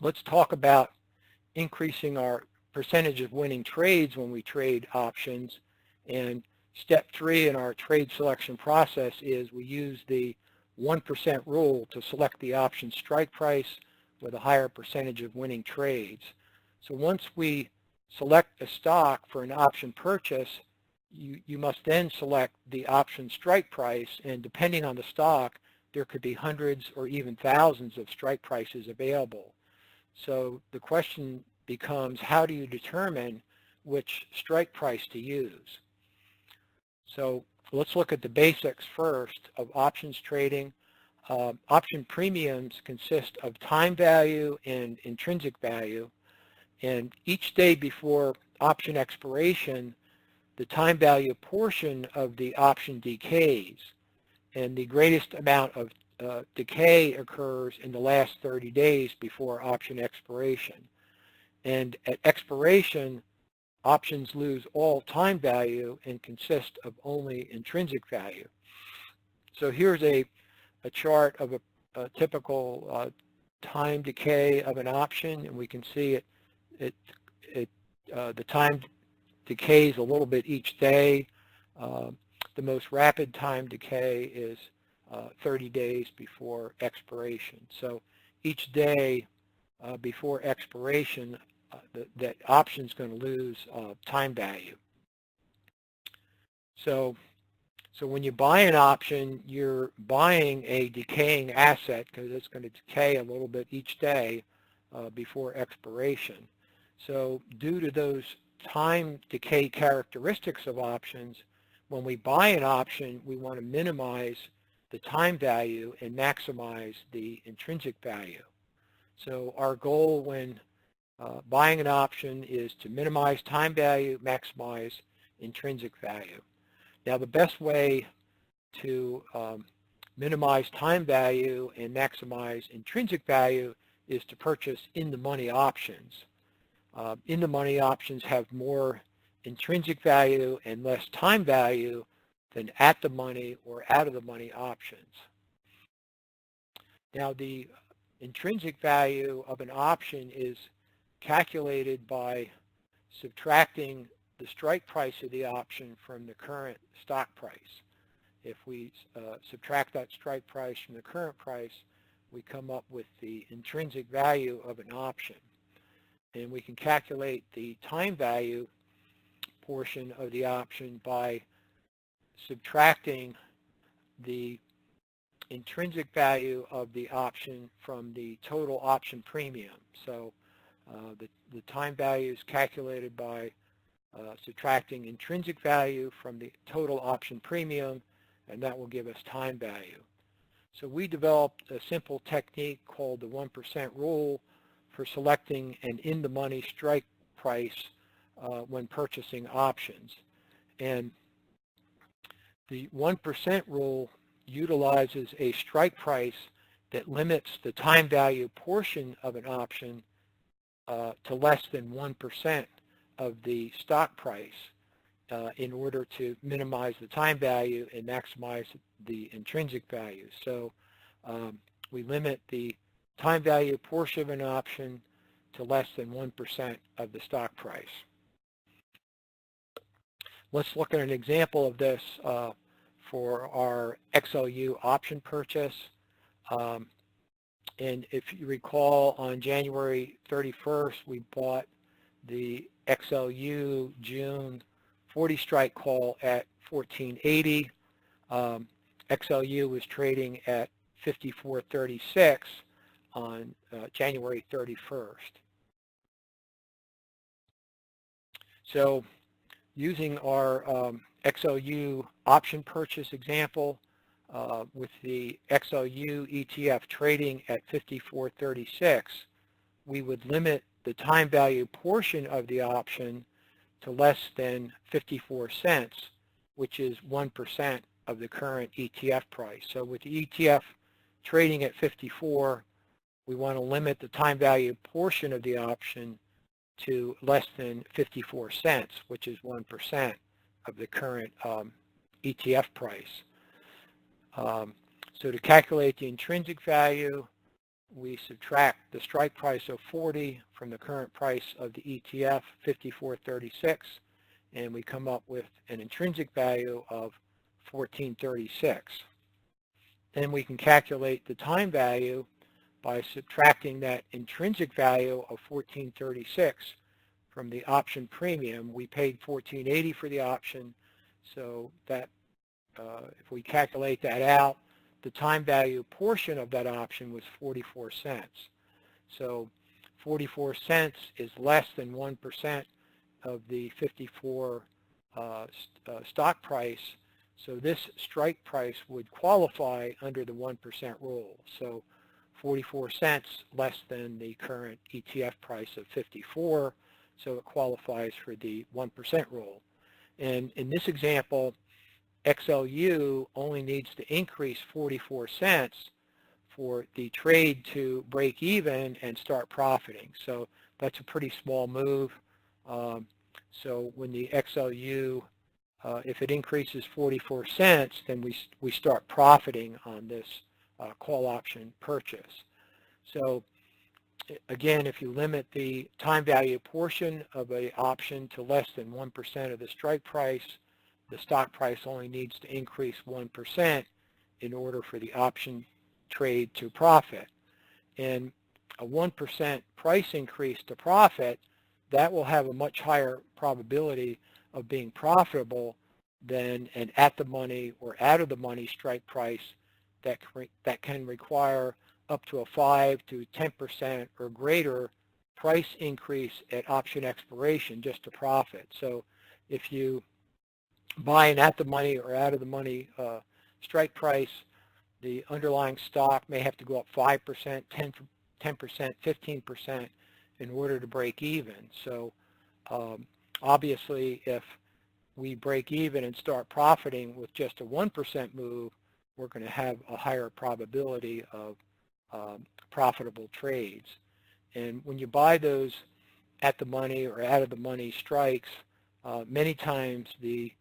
let's talk about increasing our percentage of winning trades when we trade options. And step 3 in our trade selection process is we use the 1% rule to select the option strike price with a higher percentage of winning trades. So once we select a stock for an option purchase, you must then select the option strike price, and depending on the stock, there could be hundreds or even thousands of strike prices available. So the question becomes, how do you determine which strike price to use? So let's look at the basics first of options trading. Option premiums consist of time value and intrinsic value, and each day before option expiration, the time value portion of the option decays, and the greatest amount of decay occurs in the last 30 days before option expiration. And at expiration, options lose all time value and consist of only intrinsic value. So here's a chart of a typical time decay of an option, and we can see the time decays a little bit each day. The most rapid time decay is 30 days before expiration. So each day before expiration, that option is going to lose time value. So when you buy an option, you're buying a decaying asset because it's going to decay a little bit each day before expiration. So due to those time decay characteristics of options, when we buy an option, we want to minimize the time value and maximize the intrinsic value. So our goal when buying an option is to minimize time value, maximize intrinsic value. Now the best way to minimize time value and maximize intrinsic value is to purchase in-the-money options. In-the-money options have more intrinsic value and less time value than at-the-money or out-of-the-money options. Now the intrinsic value of an option is calculated by subtracting the strike price of the option from the current stock price. If we subtract that strike price from the current price, we come up with the intrinsic value of an option. And we can calculate the time value portion of the option by subtracting the intrinsic value of the option from the total option premium. So the time value is calculated by subtracting intrinsic value from the total option premium, and that will give us time value. So we developed a simple technique called the 1% rule for selecting an in-the-money strike price when purchasing options. And the 1% rule utilizes a strike price that limits the time value portion of an option to less than 1% of the stock price in order to minimize the time value and maximize the intrinsic value. So we limit the time value portion of an option to less than 1% of the stock price. Let's look at an example of this for our XLU option purchase. And if you recall, on January 31st, we bought the XLU June 40 strike call at 1480. XLU was trading at 54.36 on January 31st. So using our XLU option purchase example with the XLU ETF trading at 54.36, we would limit the time value portion of the option to less than 54 cents, which is 1% of the current ETF price. So with the ETF trading at 54, we want to limit the time value portion of the option to less than 54 cents, which is 1% of the current ETF price. So to calculate the intrinsic value, we subtract the strike price of 40 from the current price of the ETF, 54.36, and we come up with an intrinsic value of 14.36. Then we can calculate the time value by subtracting that intrinsic value of 14.36 from the option premium. We paid 14.80 for the option, so that if we calculate that out, the time value portion of that option was 44 cents. So 44 cents is less than 1% of the 54 stock price. So this strike price would qualify under the 1% rule. So 44 cents less than the current ETF price of 54, so it qualifies for the 1% rule. And in this example, XLU only needs to increase 44 cents for the trade to break even and start profiting. So that's a pretty small move. So when the XLU, if it increases 44 cents, then we start profiting on this call option purchase. So again, if you limit the time value portion of an option to less than 1% of the strike price, the stock price only needs to increase 1% in order for the option trade to profit. And a 1% price increase to profit, that will have a much higher probability of being profitable than an at-the-money or out-of-the-money strike price that can require up to a 5 to 10% or greater price increase at option expiration just to profit. So if you buy an at-the-money or out-of-the-money strike price, the underlying stock may have to go up 5%, 10%, 15% in order to break even. So obviously, if we break even and start profiting with just a 1% move, we're going to have a higher probability of profitable trades. And when you buy those at-the-money or out-of-the-money strikes, many times the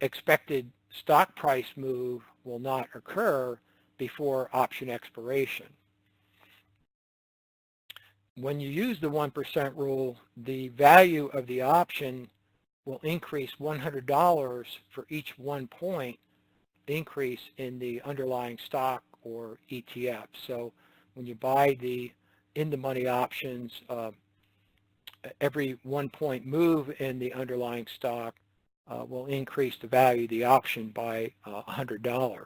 expected stock price move will not occur before option expiration. When you use the 1% rule, the value of the option will increase $100 for each 1 point increase in the underlying stock or ETF. So when you buy the in-the-money options, every 1 point move in the underlying stock will increase the value of the option by $100.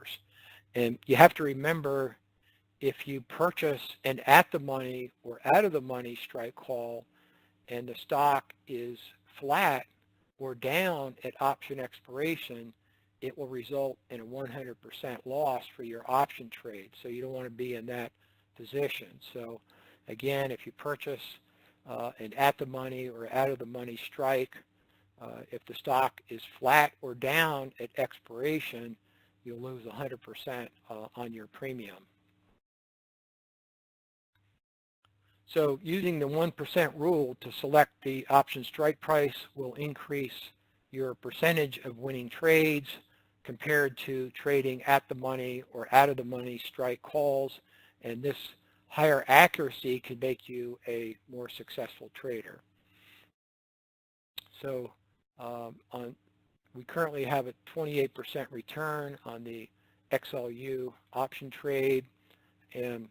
And you have to remember, if you purchase an at-the-money or out-of-the-money strike call and the stock is flat or down at option expiration, it will result in a 100% loss for your option trade. So you don't want to be in that position. So again, if you purchase an at-the-money or out-of-the-money strike, if the stock is flat or down at expiration, you'll lose 100% on your premium. So using the 1% rule to select the option strike price will increase your percentage of winning trades compared to trading at the money or out of the money strike calls, and this higher accuracy can make you a more successful trader. So we currently have a 28% return on the XLU option trade, and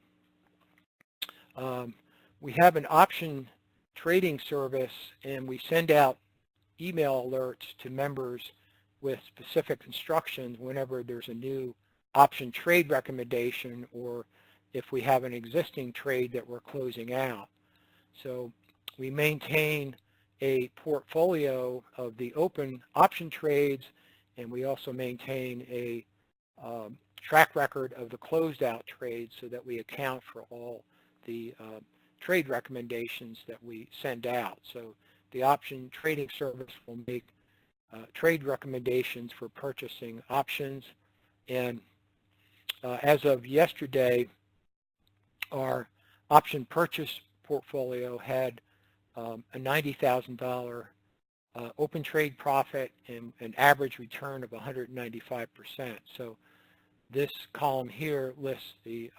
we have an option trading service, and we send out email alerts to members with specific instructions whenever there's a new option trade recommendation or if we have an existing trade that we're closing out. So we maintain a portfolio of the open option trades, and we also maintain a track record of the closed out trades so that we account for all the trade recommendations that we send out. So the option trading service will make trade recommendations for purchasing options, and as of yesterday, our option purchase portfolio had a $90,000 open trade profit and an average return of 195%. So this column here lists the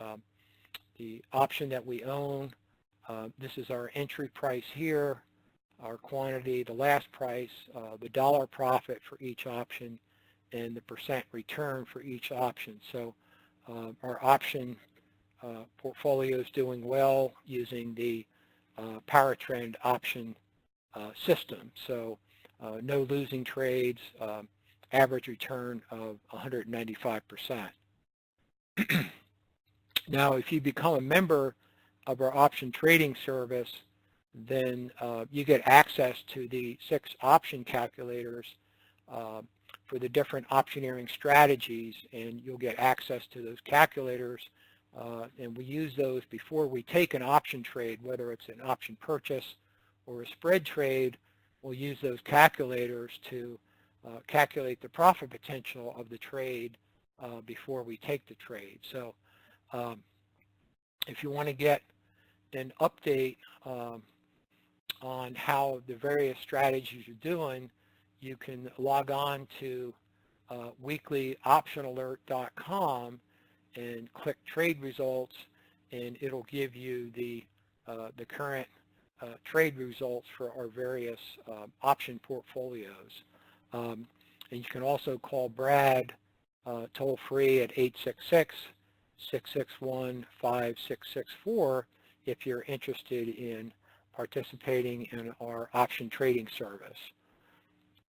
the option that we own. This is our entry price here, our quantity, the last price, the dollar profit for each option, and the percent return for each option. So our option portfolio is doing well using the PowerTrend option system. So no losing trades, average return of 195%. Now, if you become a member of our option trading service, then you get access to the 6 option calculators for the different optioneering strategies, and you'll get access to those calculators, and we use those before we take an option trade, whether it's an option purchase or a spread trade. We'll use those calculators to calculate the profit potential of the trade before we take the trade. So if you want to get an update on how the various strategies are doing, you can log on to weeklyoptionalert.com and click trade results, and it'll give you the current trade results for our various option portfolios. And you can also call Brad toll free at 866-661-5664 if you're interested in participating in our option trading service.